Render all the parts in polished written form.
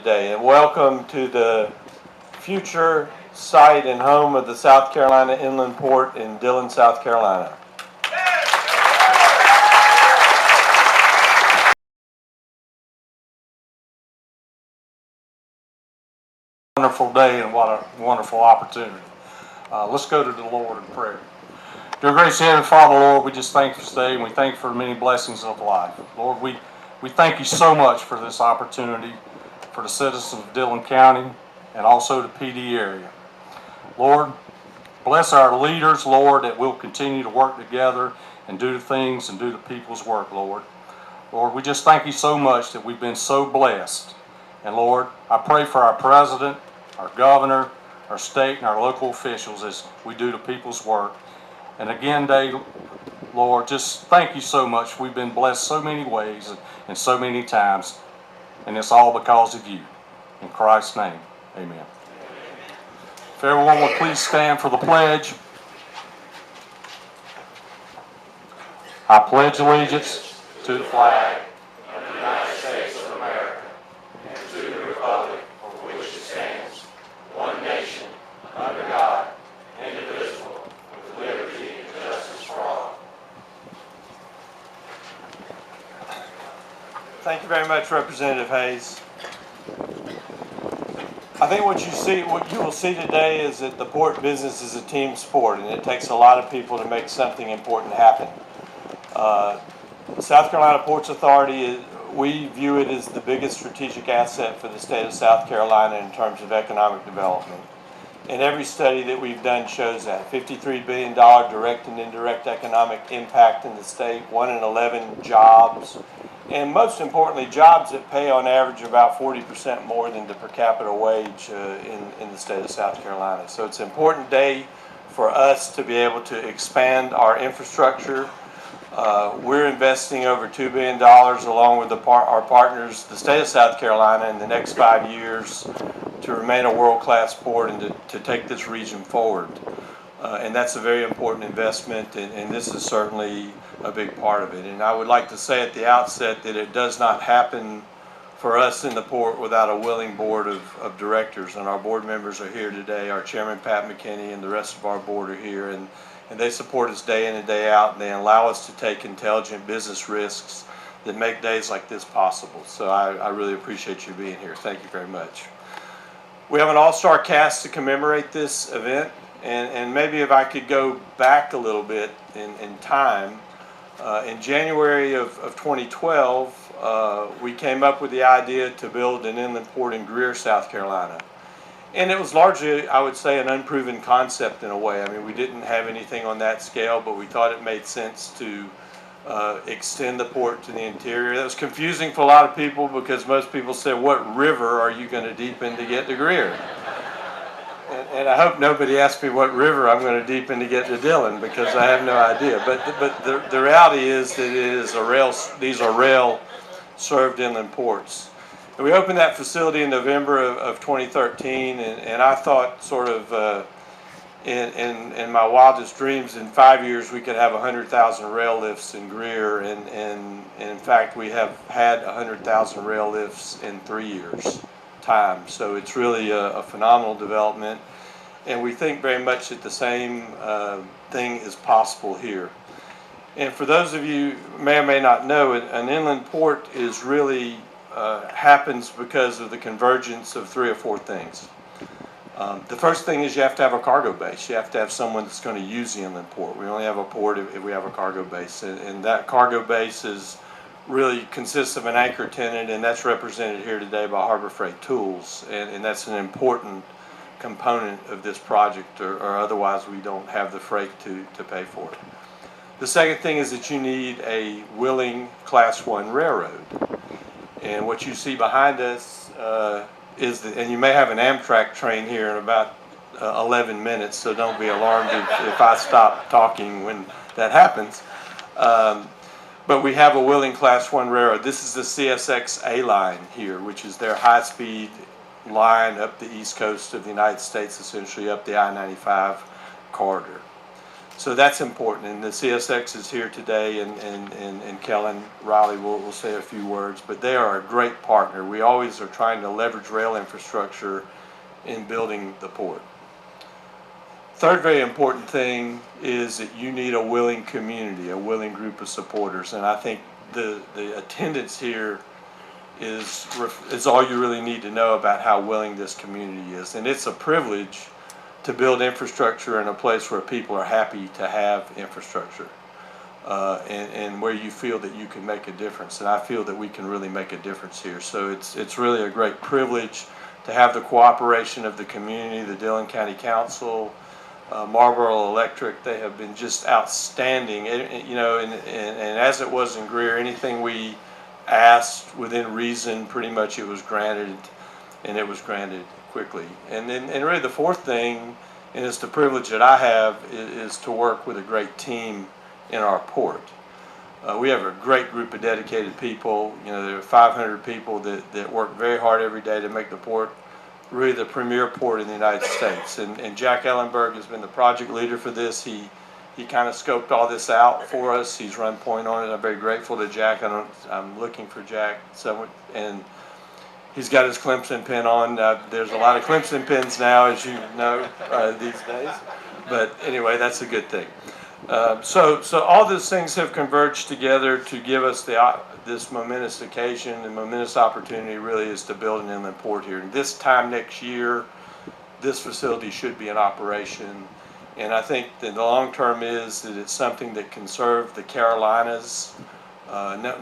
today, and welcome to the future site and home of the South Carolina Inland Port in Dillon, South Carolina. Wonderful day and what a wonderful opportunity. Let's go to the Lord in prayer. Dear gracious Heavenly Father, Lord, we just thank you for today, and we thank you for the many blessings of life. Lord, we thank you so much for this opportunity for the citizens of Dillon County and also the PD area. Lord, bless our leaders, Lord, that we'll continue to work together and do the things and do the people's work, Lord. Lord, we just thank you so much that we've been so blessed. And Lord, I pray for our president, our governor, our state, and our local officials as we do the people's work. And again, Dave, Lord, just thank you so much. We've been blessed so many ways and so many times, and it's all because of you. In Christ's name, amen. If everyone would please stand for the pledge. I pledge allegiance to the flag of the United States of America and to the republic for which it stands, one nation, under God, indivisible, with liberty and justice for all. Thank you very much, Representative Hayes. I think what you will see today is that the port business is a team sport, and it takes a lot of people to make something important happen. South Carolina Ports Authority, we view it as the biggest strategic asset for the state of South Carolina in terms of economic development. And every study that we've done shows that. $53 billion direct and indirect economic impact in the state, 1 in 11 jobs, and most importantly, jobs that pay on average about 40% more than the per capita wage in the state of South Carolina. So it's an important day for us to be able to expand our infrastructure. We're investing over $2 billion along with our partners, the state of South Carolina, in the next 5 years to remain a world-class port and to take this region forward. And that's a very important investment, and this is certainly a big part of it. And I would like to say at the outset that it does not happen for us in the port without a willing board of directors, and our board members are here today. Our chairman, Pat McKinney, and the rest of our board are here, and they support us day in and day out, and they allow us to take intelligent business risks that make days like this possible. So I really appreciate you being here. Thank you very much. We have an all-star cast to commemorate this event, and maybe if I could go back a little bit in time. In January of 2012, we came up with the idea to build an inland port in Greer, South Carolina. And it was largely, I would say, an unproven concept in a way. I mean, we didn't have anything on that scale, but we thought it made sense to extend the port to the interior. That was confusing for a lot of people because most people said, what river are you going to deepen to get to Greer? And I hope nobody asks me what river I'm going to deepen to get to Dillon, because I have no idea. But the reality is that it is these are rail-served inland ports. And we opened that facility in November of 2013, and I thought sort of in my wildest dreams, in 5 years we could have 100,000 rail lifts in Greer, and in fact we have had 100,000 rail lifts in 3 years' time. So it's really a phenomenal development, and we think very much that the same thing is possible here. And for those of you who may or may not know, an inland port is really happens because of the convergence of 3 or 4 things. The first thing is you have to have a cargo base. You have to have someone that's going to use the inland port. We only have a port if we have a cargo base, and that cargo base really consists of an anchor tenant, and that's represented here today by Harbor Freight Tools, and that's an important component of this project, or otherwise we don't have the freight to pay for it. The second thing is that you need a willing Class 1 railroad. And what you see behind us and you may have an Amtrak train here in about 11 minutes, so don't be alarmed if I stop talking when that happens. But we have a willing Class 1 railroad. This is the CSX-A line here, which is their high-speed line up the east coast of the United States, essentially up the I-95 corridor. So that's important, and the CSX is here today, and Kellen Riley will say a few words, but they are a great partner. We always are trying to leverage rail infrastructure in building the port. Third very important thing is that you need a willing community, a willing group of supporters, and I think the attendance here is all you really need to know about how willing this community is. And it's a privilege to build infrastructure in a place where people are happy to have infrastructure, and where you feel that you can make a difference. And I feel that we can really make a difference here. So it's really a great privilege to have the cooperation of the community, the Dillon County Council, Marboro Electric. They have been just outstanding. And as it was in Greer, anything we asked within reason, pretty much it was granted, and it was granted quickly. And really the fourth thing, and it's the privilege that I have, is to work with a great team in our port. We have a great group of dedicated people. There are 500 people that work very hard every day to make the port really the premier port in the United States. And Jack Ellenberg has been the project leader for this. He kind of scoped all this out for us. He's run point on it. I'm very grateful to Jack. I'm looking for Jack somewhere, and he's got his Clemson pin on. There's a lot of Clemson pins now, as you know, these days. But anyway, that's a good thing. So all these things have converged together to give us this momentous occasion. And momentous opportunity really is to build an inland port here. And this time next year, this facility should be in operation. And I think that the long term is that it's something that can serve the Carolinas.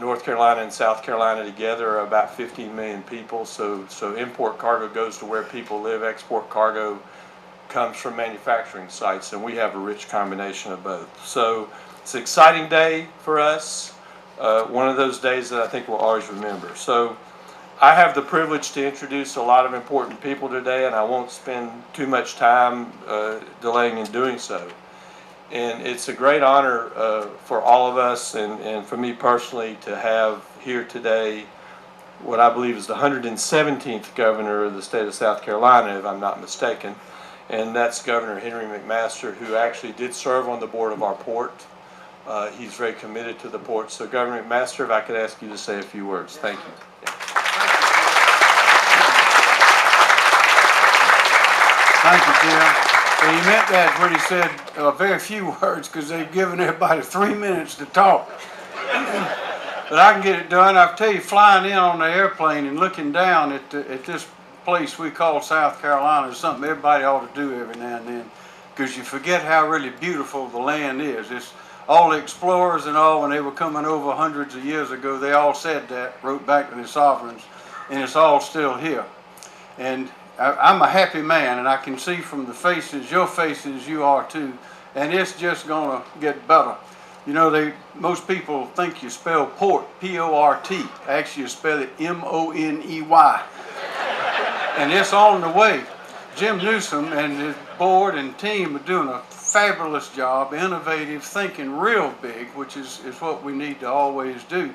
North Carolina and South Carolina together are about 15 million people. So import cargo goes to where people live. Export cargo comes from manufacturing sites, and we have a rich combination of both. So it's an exciting day for us. One of those days that I think we'll always remember. So I have the privilege to introduce a lot of important people today, and I won't spend too much time delaying in doing so. And it's a great honor for all of us, and for me personally, to have here today what I believe is the 117th governor of the state of South Carolina, if I'm not mistaken, and that's Governor Henry McMaster, who actually did serve on the board of our port. He's very committed to the port. So Governor McMaster, if I could ask you to say a few words. Thank you. Thank you, Tim. And he meant that when he said very few words, because they've given everybody 3 minutes to talk. But I can get it done. I'll tell you, flying in on the airplane and looking down at this place we call South Carolina is something everybody ought to do every now and then, because you forget how really beautiful the land is. It's all the explorers and all, when they were coming over hundreds of years ago, they all said that, wrote back to their sovereigns, and it's all still here. And I'm a happy man, and I can see from the faces, your faces, you are too, and it's just gonna get better. Most people think you spell port, P-O-R-T. Actually, you spell it M-O-N-E-Y. And it's on the way. Jim Newsom and his board and team are doing a fabulous job, innovative, thinking real big, which is what we need to always do.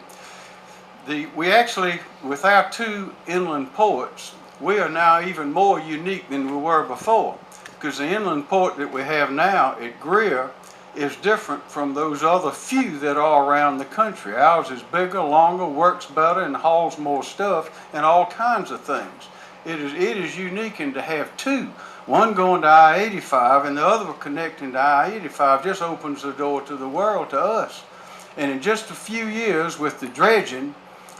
We actually, with our two inland ports, we are now even more unique than we were before, because the inland port that we have now at Greer is different from those other few that are around the country. Ours is bigger, longer, works better, and hauls more stuff and all kinds of things. It is unique, and to have two, one going to I-85 and the other connecting to I-85, just opens the door to the world, to us. And in just a few years, with the dredging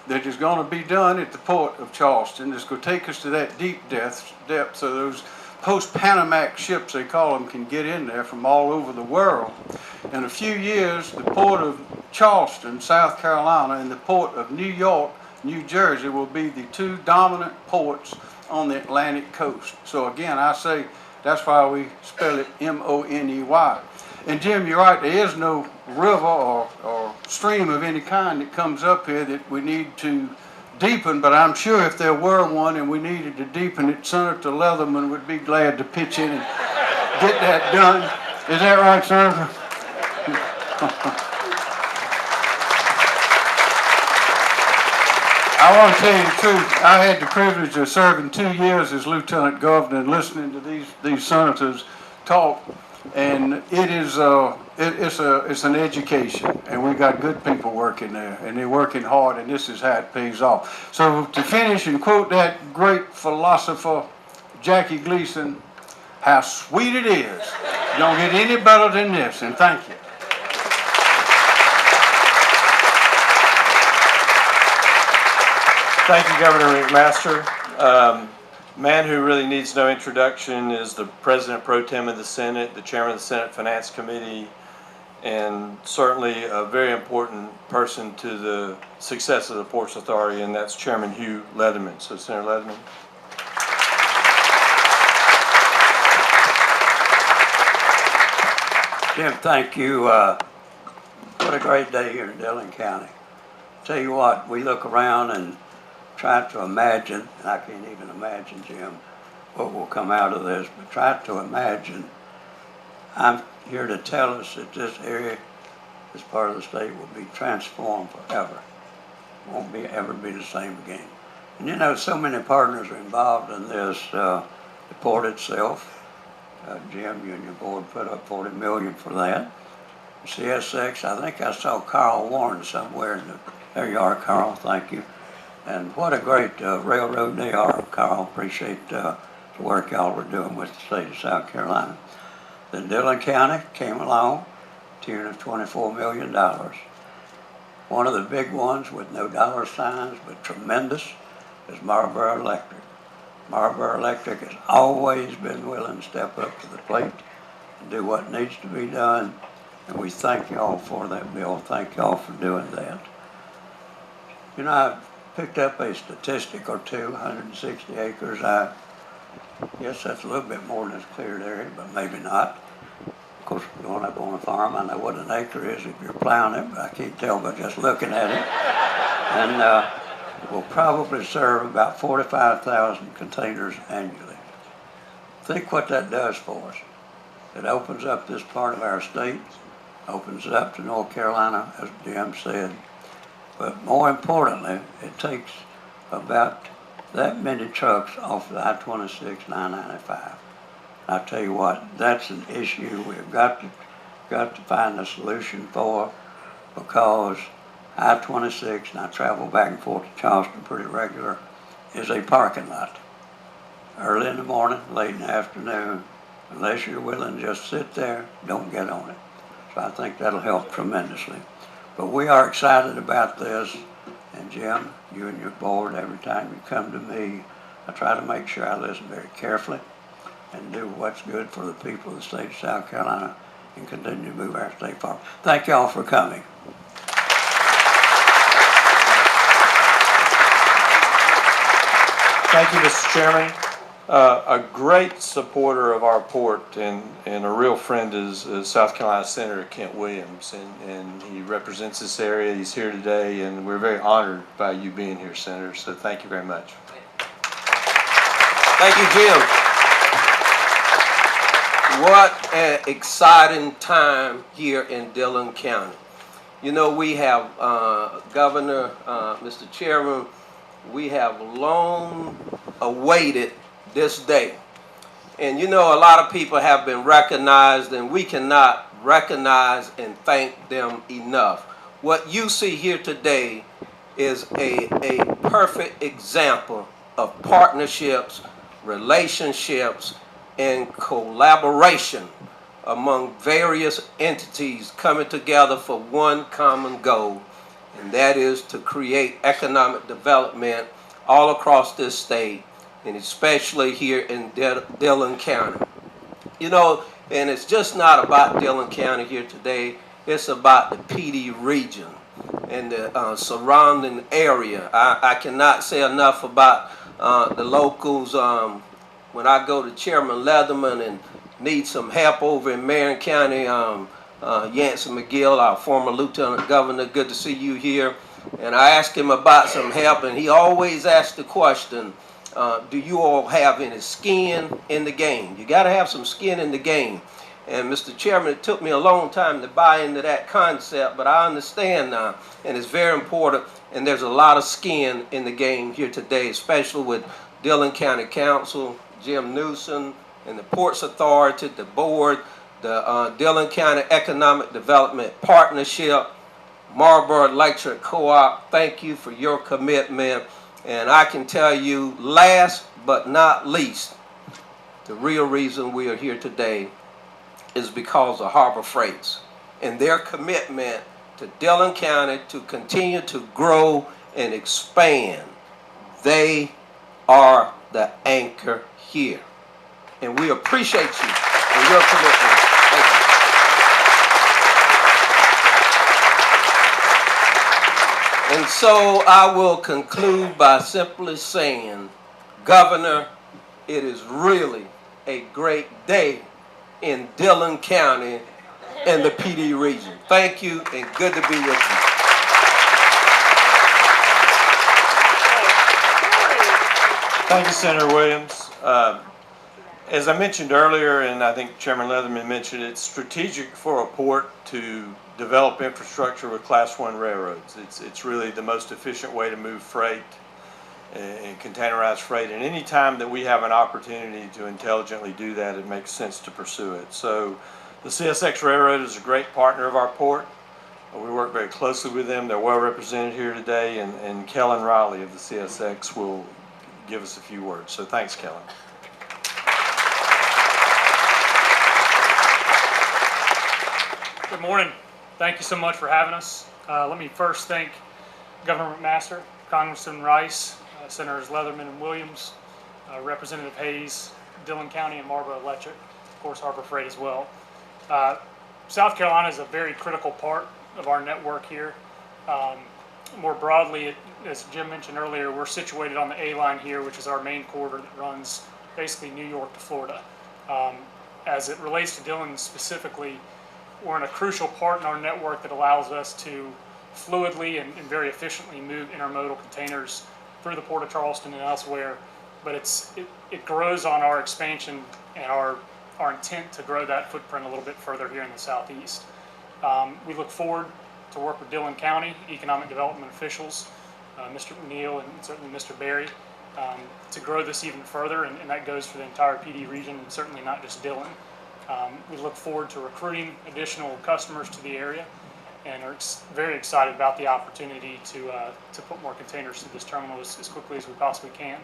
that is going to be done at the port of Charleston, it's going to take us to that deep depth so those post-Panamax ships, they call them, can get in there from all over the world. In a few years, the port of Charleston, South Carolina, and the port of New York, New Jersey will be the two dominant ports on the Atlantic coast. So again, I say that's why we spell it M-O-N-E-Y. And Jim, you're right, there is no river or stream of any kind that comes up here that we need to deepen, but I'm sure if there were one and we needed to deepen it, Senator Leatherman would be glad to pitch in and get that done. Is that right, Senator? I want to tell you the truth. I had the privilege of serving 2 years as Lieutenant Governor and listening to these senators talk. And it is it's an education, and we got good people working there, and they're working hard, and this is how it pays off. So to finish and quote that great philosopher Jackie Gleason, how sweet it is. You don't get any better than this, and thank you. Thank you, Governor McMaster. Man who really needs no introduction is the President Pro Tem of the Senate, the Chairman of the Senate Finance Committee, and certainly a very important person to the success of the Ports Authority, and that's Chairman Hugh Leatherman. So, Senator Leatherman. Jim, thank you. What a great day here in Dillon County. Tell you what, we look around and try to imagine, and I can't even imagine, Jim, what will come out of this, but try to imagine. I'm here to tell us that this area, this part of the state, will be transformed forever. Won't ever be the same again. And you know, so many partners are involved in this. The port itself, Jim, you and your board put up $40 million for that. CSX, I think I saw Carl Warren somewhere. There you are, Carl, thank you. And what a great railroad they are, Carl. Appreciate the work y'all were doing with the state of South Carolina. Then Dillon County came along, tune of $24 million. One of the big ones with no dollar signs, but tremendous, is Marboro Electric. Marboro Electric has always been willing to step up to the plate and do what needs to be done. And we thank y'all for that bill. Thank y'all for doing that. You know, I've picked up a statistic or two, 160 acres. I guess that's a little bit more than this cleared area, but maybe not. Of course, growing up on a farm, I know what an acre is if you're plowing it, but I can't tell by just looking at it. And will probably serve about 45,000 containers annually. Think what that does for us. It opens up this part of our state, opens it up to North Carolina, as Jim said. But more importantly, it takes about that many trucks off the I-26, 995. I tell you what, that's an issue we've got to find a solution for, because I-26, and I travel back and forth to Charleston pretty regular, is a parking lot. Early in the morning, late in the afternoon, unless you're willing to just sit there, don't get on it. So I think that'll help tremendously. But we are excited about this, and Jim, you and your board, every time you come to me, I try to make sure I listen very carefully and do what's good for the people of the state of South Carolina and continue to move our state forward. Thank y'all for coming. Thank you, Mr. Chairman. A great supporter of our port and a real friend is South Carolina Senator Kent Williams, and he represents this area. He's here today, and we're very honored by you being here, Senator, so thank you very much. Thank you, Jim. What an exciting time here in Dillon County. You know, we have Governor, Mr. Chairman, we have long awaited this day. And you know, a lot of people have been recognized, and we cannot recognize and thank them enough. What you see here today is a perfect example of partnerships, relationships, and collaboration among various entities coming together for one common goal, and that is to create economic development all across this state, and especially here in Dillon County. You know, and it's just not about Dillon County here today, it's about the PD region and the surrounding area. I cannot say enough about the locals. When I go to Chairman Leatherman and need some help over in Marion County, Yancey McGill, our former Lieutenant Governor, good to see you here. And I asked him about some help, and he always asked the question, do you all have any skin in the game? You got to have some skin in the game. And Mr. Chairman, it took me a long time to buy into that concept, but I understand now, and it's very important, and there's a lot of skin in the game here today, especially with Dillon County Council, Jim Newsom, and the Ports Authority, the board, the Dillon County Economic Development Partnership, Marboro Electric Co-op, thank you for your commitment. And I can tell you, last but not least, the real reason we are here today is because of Harbor Freights and their commitment to Dillon County to continue to grow and expand. They are the anchor here. And we appreciate you and your commitment. Thank you. And so I will conclude by simply saying, Governor, it is really a great day in Dillon County and the PD region. Thank you and good to be with you. Thank you, Senator Williams. As I mentioned earlier, and I think Chairman Leatherman mentioned, it's strategic for a port to develop infrastructure with Class I railroads. It's really the most efficient way to move freight and containerized freight. And any time that we have an opportunity to intelligently do that, it makes sense to pursue it. So the CSX Railroad is a great partner of our port. We work very closely with them. They're well represented here today, and Kellen Riley of the CSX will give us a few words. So thanks, Kellen. Good morning. Thank you so much for having us. Let me first thank Governor McMaster, Congressman Rice, Senators Leatherman and Williams, Representative Hayes, Dillon County and Marboro Electric, of course Harbor Freight as well. South Carolina is a very critical part of our network here. More broadly, as Jim mentioned earlier, we're situated on the A line here, which is our main corridor that runs basically New York to Florida. As it relates to Dillon specifically, we're in a crucial part in our network that allows us to fluidly and very efficiently move intermodal containers through the Port of Charleston and elsewhere. But it grows on our expansion and our intent to grow that footprint a little bit further here in the southeast. We look forward to work with Dillon County economic development officials, Mr. McNeil and certainly Mr. Berry, to grow this even further, and that goes for the entire PD region and certainly not just Dillon. We look forward to recruiting additional customers to the area and are very excited about the opportunity to put more containers through this terminal as quickly as we possibly can.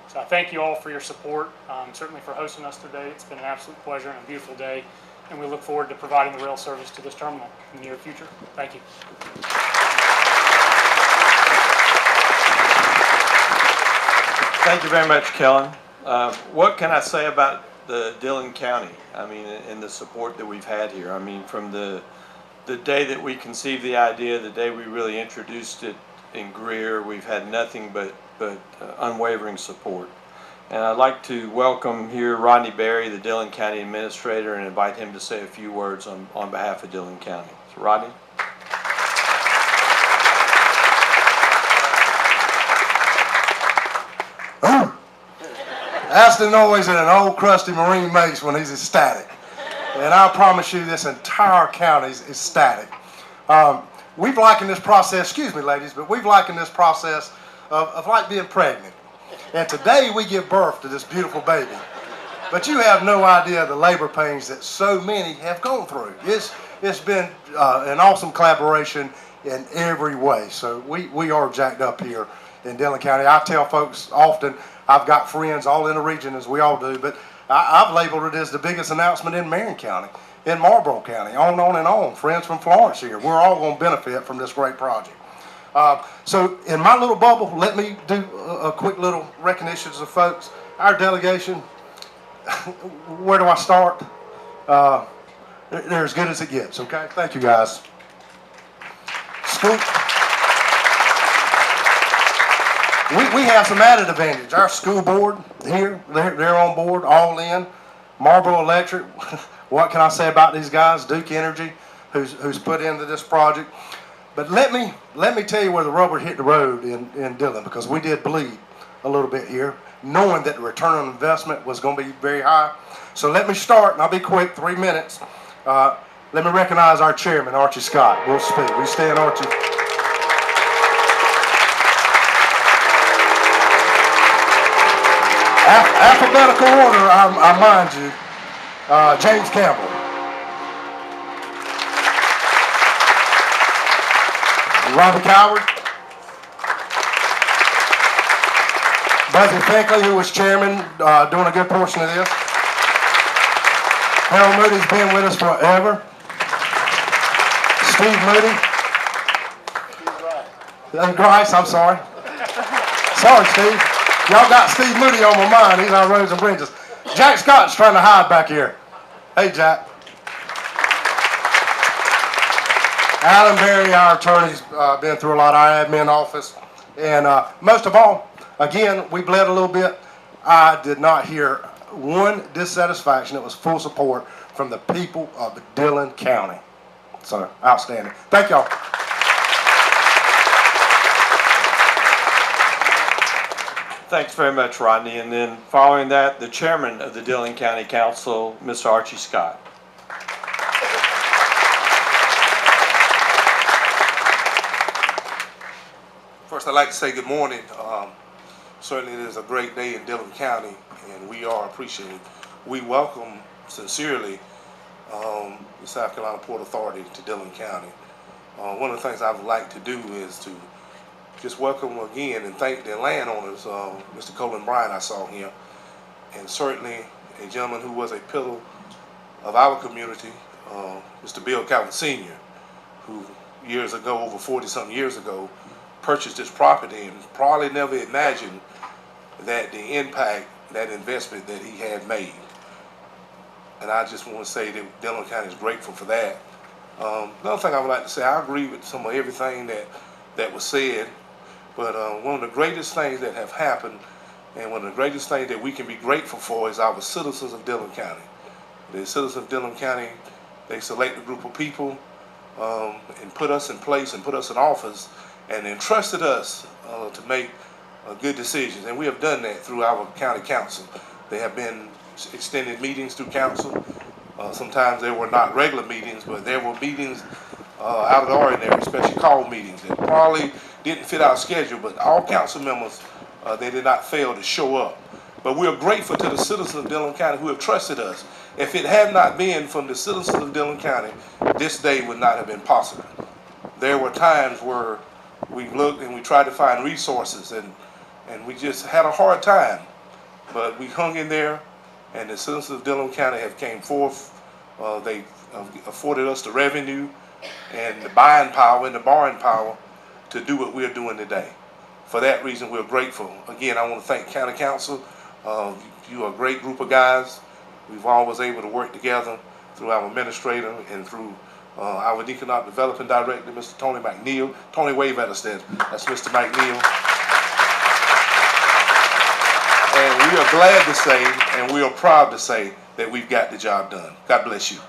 So I thank you all for your support, certainly for hosting us today. It's been an absolute pleasure and a beautiful day, and we look forward to providing the rail service to this terminal in the near future. Thank you. Thank you very much, Kellen. What can I say about the Dillon County? I mean, and the support that we've had here. I mean, from the day that we conceived the idea, the day we really introduced it in Greer, we've had nothing but unwavering support. And I'd like to welcome here Rodney Berry, the Dillon County Administrator, and invite him to say a few words on behalf of Dillon County. So, Rodney. That's the noise in an old crusty Marine makes when he's ecstatic. And I promise you this entire county is ecstatic. We've likened this process, excuse me ladies, but we've likened this process of like being pregnant. And today we give birth to this beautiful baby. But you have no idea the labor pains that so many have gone through. It's been an awesome collaboration in every way. So we are jacked up here in Dillon County. I tell folks often, I've got friends all in the region, as we all do, but I've labeled it as the biggest announcement in Marion County, in Marboro County, on and on. Friends from Florence here. We're all going to benefit from this great project. So in my little bubble, let me do a quick little recognitions of folks. Our delegation, where do I start? They're as good as it gets, okay? Thank you, guys. School. We have some added advantage. Our school board here, they're on board, all in. Marboro Electric, what can I say about these guys? Duke Energy, who's put into this project. But let me tell you where the rubber hit the road in Dillon, because we did bleed a little bit here, knowing that the return on investment was going to be very high. So let me start, and I'll be quick, 3 minutes. Let me recognize our chairman, Archie Scott. We'll speak. We stand, Archie. Alphabetical order, I mind you. James Campbell, Robbie Coward, Buzzy Finkley, who was chairman doing a good portion of this. Harold Moody's been with us forever. Steve Moody. Grice, I'm sorry. Sorry, Steve. Y'all got Steve Moody on my mind. He's on Roads and Bridges. Jack Scott's trying to hide back here. Hey, Jack. Alan Berry, our attorney's been through a lot of our admin office. And most of all, again, we bled a little bit. I did not hear one dissatisfaction. It was full support from the people of Dillon County. So, outstanding. Thank y'all. Thanks very much, Rodney. And then following that, the chairman of the Dillon County Council, Mr. Archie Scott. First, I'd like to say good morning. Certainly it is a great day in Dillon County, and we are appreciative. We welcome sincerely the South Carolina Port Authority to Dillon County. One of the things I would like to do is to just welcome again and thank the landowners, Mr. Colin Bryan, I saw here, and certainly a gentleman who was a pillar of our community, Mr. Bill Calvin Sr., who years ago, over 40-something years ago, purchased this property and probably never imagined that the impact, that investment that he had made. And I just want to say that Dillon County is grateful for that. Another thing I would like to say, I agree with some of everything that was said, but one of the greatest things that have happened and one of the greatest things that we can be grateful for is our citizens of Dillon County. The citizens of Dillon County, they select a group of people and put us in place and put us in office and entrusted us to make good decisions. And we have done that through our county council. There have been extended meetings through council. Sometimes there were not regular meetings, but there were meetings out of the ordinary, special call meetings that probably didn't fit our schedule, but all council members, they did not fail to show up. But we are grateful to the citizens of Dillon County who have trusted us. If it had not been from the citizens of Dillon County, this day would not have been possible. There were times where we looked and we tried to find resources and we just had a hard time. But we hung in there, and the citizens of Dillon County have came forth. They afforded us the revenue and the buying power and the borrowing power to do what we're doing today. For that reason, we're grateful. Again, I want to thank County Council. You are a great group of guys. We've always able to work together through our administrator and through our Economic Development Director, Mr. Tony McNeil. Tony, wave at us then. That's Mr. McNeil. And we are glad to say, and we are proud to say, that we've got the job done. God bless you.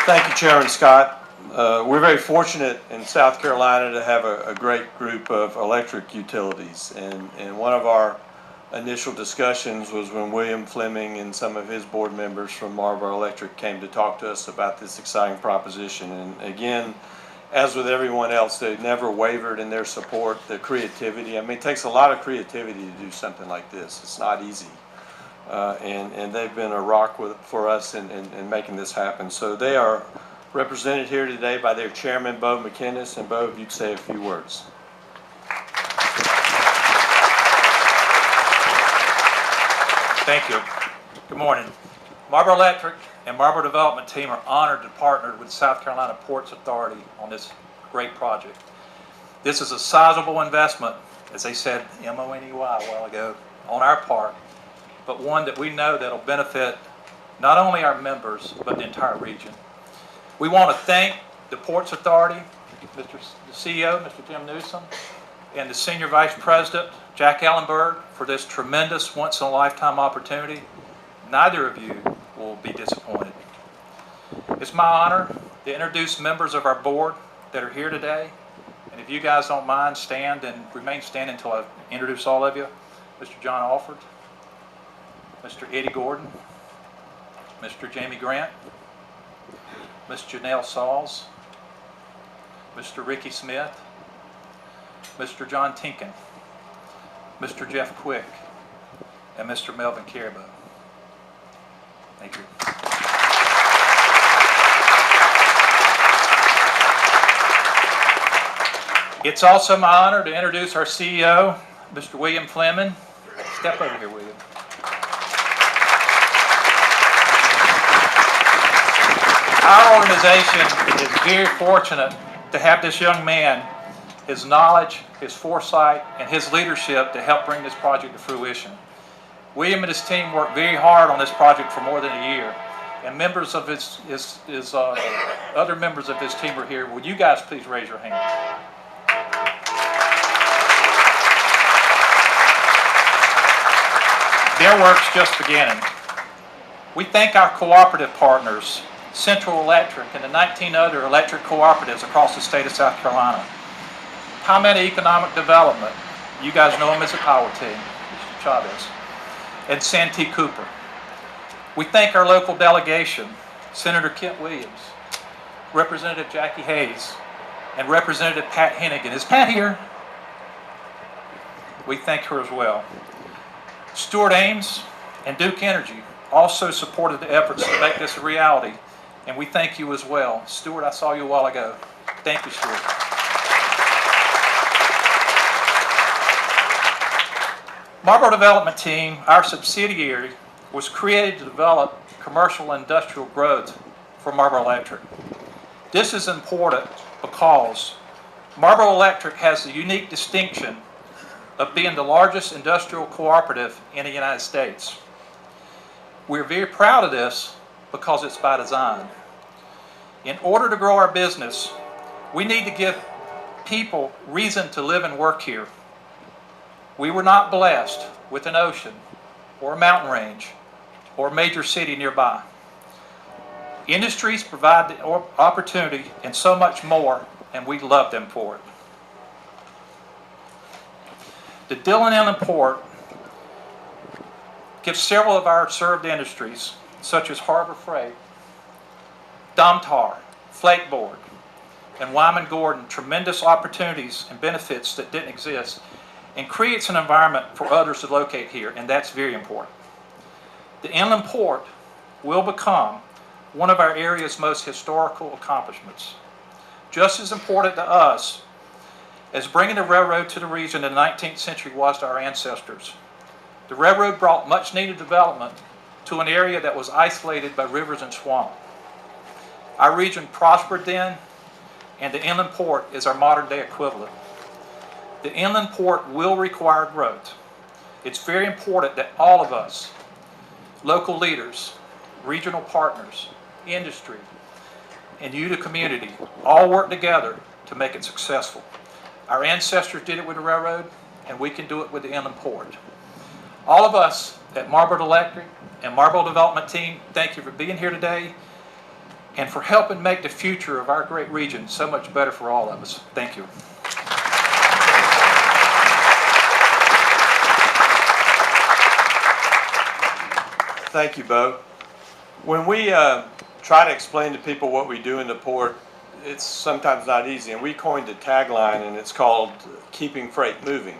Thank you, Chairman Scott. We're very fortunate in South Carolina to have a great group of electric utilities. And one of our initial discussions was when William Fleming and some of his board members from Marboro Electric came to talk to us about this exciting proposition. And again, as with everyone else, they never wavered in their support, the creativity. I mean, it takes a lot of creativity to do something like this. It's not easy. And they've been a rock for us in making this happen. So they are represented here today by their chairman, Bo McInnes. And Bo, if you'd say a few words. Thank you. Good morning. Marboro Electric and Marboro Development Team are honored to partner with South Carolina Ports Authority on this great project. This is a sizable investment, as they said, M-O-N-E-Y a while ago, on our part, but one that we know that'll benefit not only our members, but the entire region. We want to thank the Ports Authority, the CEO, Mr. Jim Newsom, and the Senior Vice President, Jack Ellenberg, for this tremendous once-in-a-lifetime opportunity. Neither of you will be disappointed. It's my honor to introduce members of our board that are here today. And if you guys don't mind, stand and remain standing until I introduce all of you. Mr. John Alford, Mr. Eddie Gordon, Mr. Jamie Grant, Ms. Janelle Sauls, Mr. Ricky Smith, Mr. John Tinkin, Mr. Jeff Quick, and Mr. Melvin Caribou. Thank you. It's also my honor to introduce our CEO, Mr. William Fleming. Step over here, William. Our organization is very fortunate to have this young man, his knowledge, his foresight, and his leadership to help bring this project to fruition. William and his team worked very hard on this project for more than a year, and members of other members of his team are here. Will you guys please raise your hand? Their work's just beginning. We thank our cooperative partners, Central Electric and the 19 other electric cooperatives across the state of South Carolina. Palmetto Economic Development, you guys know him as a power team, Mr. Chavez, and Santee Cooper. We thank our local delegation, Senator Kent Williams, Representative Jackie Hayes, and Representative Pat Hennigan. Is Pat here? We thank her as well. Stuart Ames and Duke Energy also supported the efforts to make this a reality, and we thank you as well. Stuart, I saw you a while ago. Thank you, Stuart. Marboro Development Team, our subsidiary, was created to develop commercial and industrial growth for Marboro Electric. This is important because Marboro Electric has the unique distinction of being the largest industrial cooperative in the United States. We're very proud of this because it's by design. In order to grow our business, we need to give people reason to live and work here. We were not blessed with an ocean or a mountain range or a major city nearby. Industries provide the opportunity and so much more, and we love them for it. The Dillon Inland Port gives several of our served industries, such as harbor freight, Domtar, Flakeboard, and Wyman Gordon, tremendous opportunities and benefits that didn't exist, and creates an environment for others to locate here, and that's very important. The Inland Port will become one of our area's most historical accomplishments. Just as important to us as bringing the railroad to the region in the 19th century was to our ancestors. The railroad brought much needed development to an area that was isolated by rivers and swamp. Our region prospered then, and the Inland Port is our modern day equivalent. The Inland Port will require growth. It's very important that all of us, local leaders, regional partners, industry, and you, the community, all work together to make it successful. Our ancestors did it with the railroad, and we can do it with the Inland Port. All of us at Marboro Electric and Marboro Development Team, thank you for being here today and for helping make the future of our great region so much better for all of us. Thank you. Thank you, Bo. When we try to explain to people what we do in the port, it's sometimes not easy, and we coined a tagline, and it's called keeping freight moving,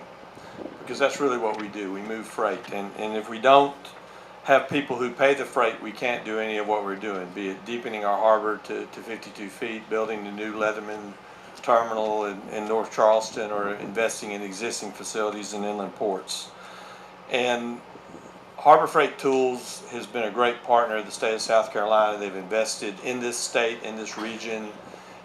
because that's really what we do. We move freight, and if we don't have people who pay the freight, we can't do any of what we're doing, be it deepening our harbor to 52 feet, building the new Leatherman terminal in North Charleston, or investing in existing facilities in inland ports. And Harbor Freight Tools has been a great partner of the state of South Carolina. They've invested in this state, in this region.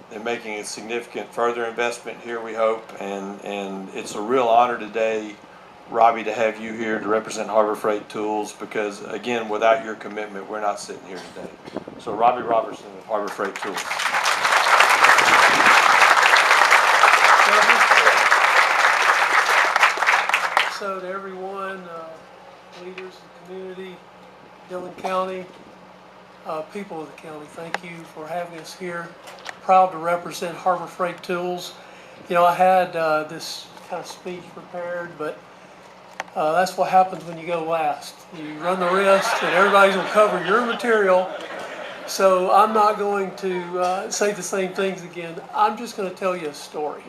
They're making a significant further investment here, we hope, and it's a real honor today, Robbie, to have you here to represent Harbor Freight Tools, because again, without your commitment, we're not sitting here today. So Robbie Robertson of Harbor Freight Tools. So to everyone, leaders of the community, Dillon County, people of the county, thank you for having us here. Proud to represent Harbor Freight Tools. You know, I had this kind of speech prepared, but that's what happens when you go last. You run the risk that everybody's going to cover your material. So I'm not going to say the same things again. I'm just going to tell you a story.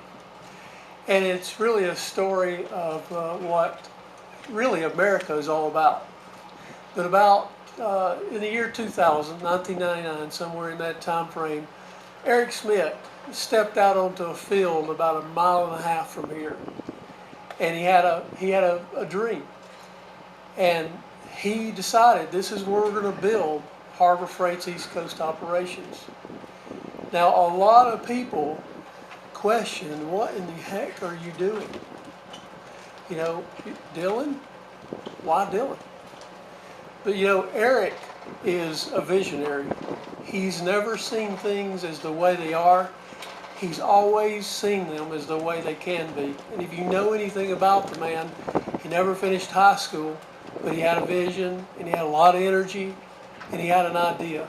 And it's really a story of what really America is all about. But about in the year 2000, 1999, somewhere in that time frame, Eric Schmidt stepped out onto a field about 1.5 miles from here, and he had a dream, and he decided this is where we're going to build Harbor Freight's East Coast operations. Now, a lot of people question, what in the heck are you doing? You know, Dillon? Why Dillon? But you know, Eric is a visionary. He's never seen things as the way they are. He's always seen them as the way they can be. And if you know anything about the man, he never finished high school, but he had a vision, and he had a lot of energy, and he had an idea.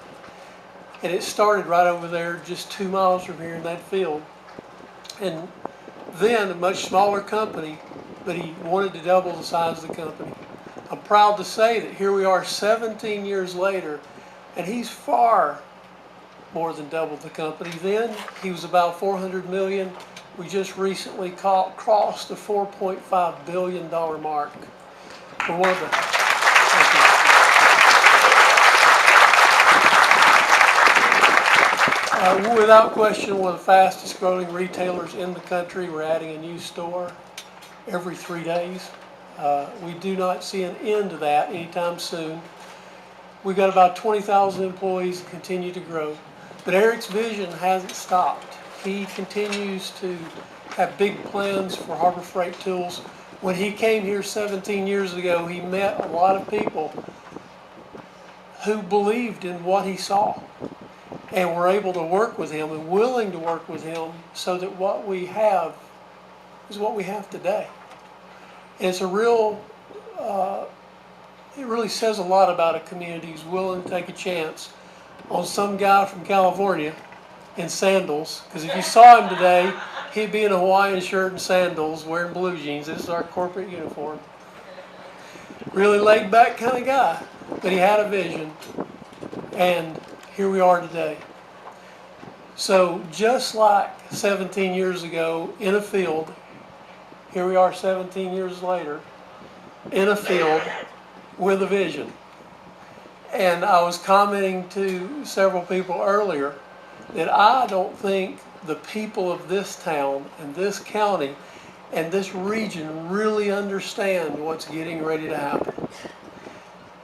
And it started right over there, just 2 miles from here in that field. And then a much smaller company, but he wanted to double the size of the company. I'm proud to say that here we are 17 years later, and he's far more than doubled the company. Then he was about 400 million. We just recently crossed the $4.5 billion mark. For one of the, thank you. Without question, one of the fastest growing retailers in the country. We're adding a new store every 3 days. We do not see an end to that anytime soon. We've got about 20,000 employees and continue to grow. But Eric's vision hasn't stopped. He continues to have big plans for Harbor Freight Tools. When he came here 17 years ago, he met a lot of people who believed in what he saw and were able to work with him and willing to work with him so that what we have is what we have today. And it's a real, it really says a lot about a community who's willing to take a chance on some guy from California in sandals. Because if you saw him today, he'd be in a Hawaiian shirt and sandals wearing blue jeans. This is our corporate uniform. Really laid back kind of guy, but he had a vision. And here we are today. So just like 17 years ago in a field, here we are 17 years later in a field with a vision. And I was commenting to several people earlier that I don't think the people of this town and this county and this region really understand what's getting ready to happen.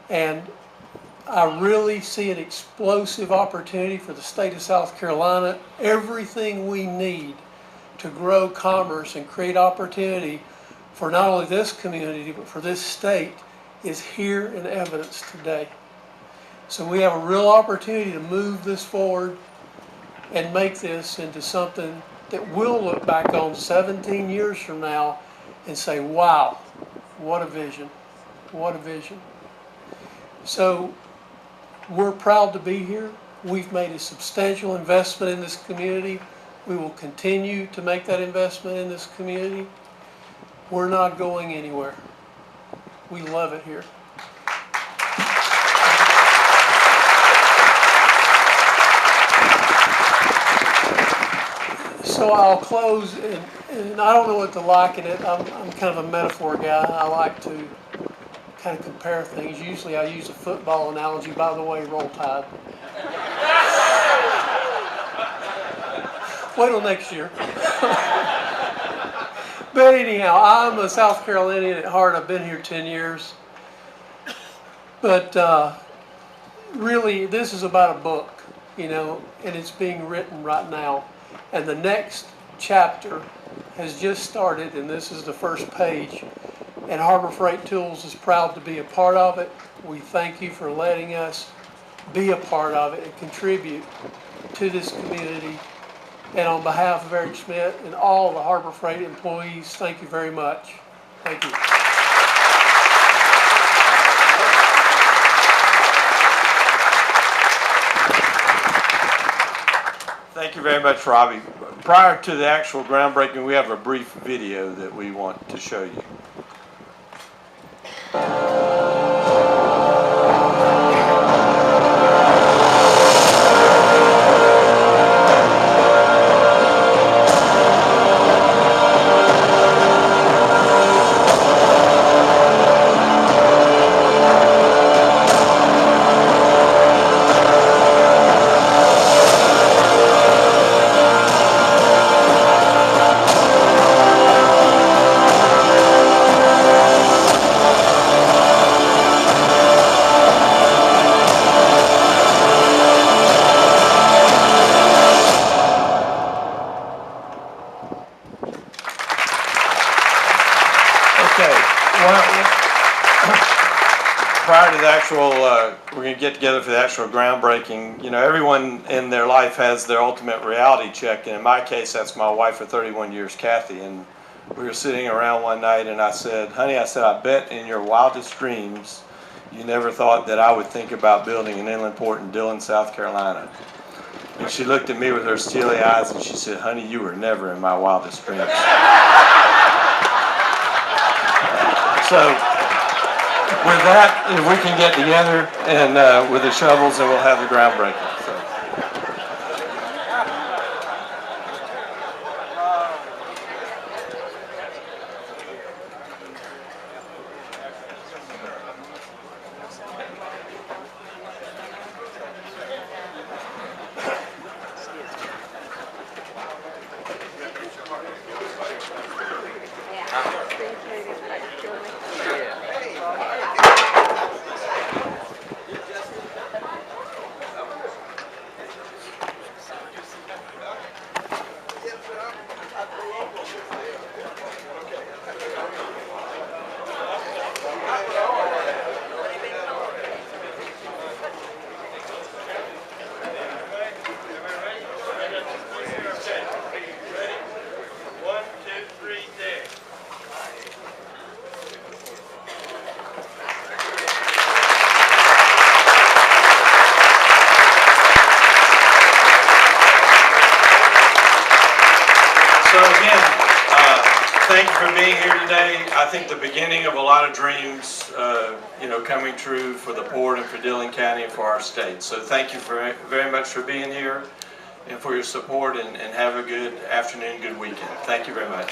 And I really see an explosive opportunity for the state of South Carolina. Everything we need to grow commerce and create opportunity for not only this community, but for this state is here in evidence today. So we have a real opportunity to move this forward and make this into something that we'll look back on 17 years from now and say, wow, what a vision, what a vision. So we're proud to be here. We've made a substantial investment in this community. We will continue to make that investment in this community. We're not going anywhere. We love it here. So I'll close, and I don't know what to liken it. I'm kind of a metaphor guy. I like to kind of compare things. Usually I use a football analogy. By the way, Roll Tide. Wait till next year. But anyhow, I'm a South Carolinian at heart. I've been here 10 years. But really, this is about a book, you know, and it's being written right now. And the next chapter has just started, and this is the first page. And Harbor Freight Tools is proud to be a part of it. We thank you for letting us be a part of it and contribute to this community. And on behalf of Eric Schmidt and all the Harbor Freight employees, thank you very much. Thank you. Thank you very much, Robbie. Prior to the actual groundbreaking, we have a brief video that we want to show you. Okay. Prior to the actual, we're going to get together for the actual groundbreaking. You know, everyone in their life has their ultimate reality check, and in my case, that's my wife for 31 years, Kathy. And we were sitting around one night, and I said, "Honey," I said, "I bet in your wildest dreams you never thought that I would think about building an inland port in Dillon, South Carolina." And she looked at me with her steely eyes, and she said, "Honey, you were never in my wildest dreams." So, with that, if we can get together and with the shovels, and we'll have the groundbreaking. So. So again, thank you for being here today. I think the beginning of a lot of dreams, coming true for the port and for Dillon County and for our state. So thank you very much for being here and for your support, and have a good afternoon, good weekend. Thank you very much.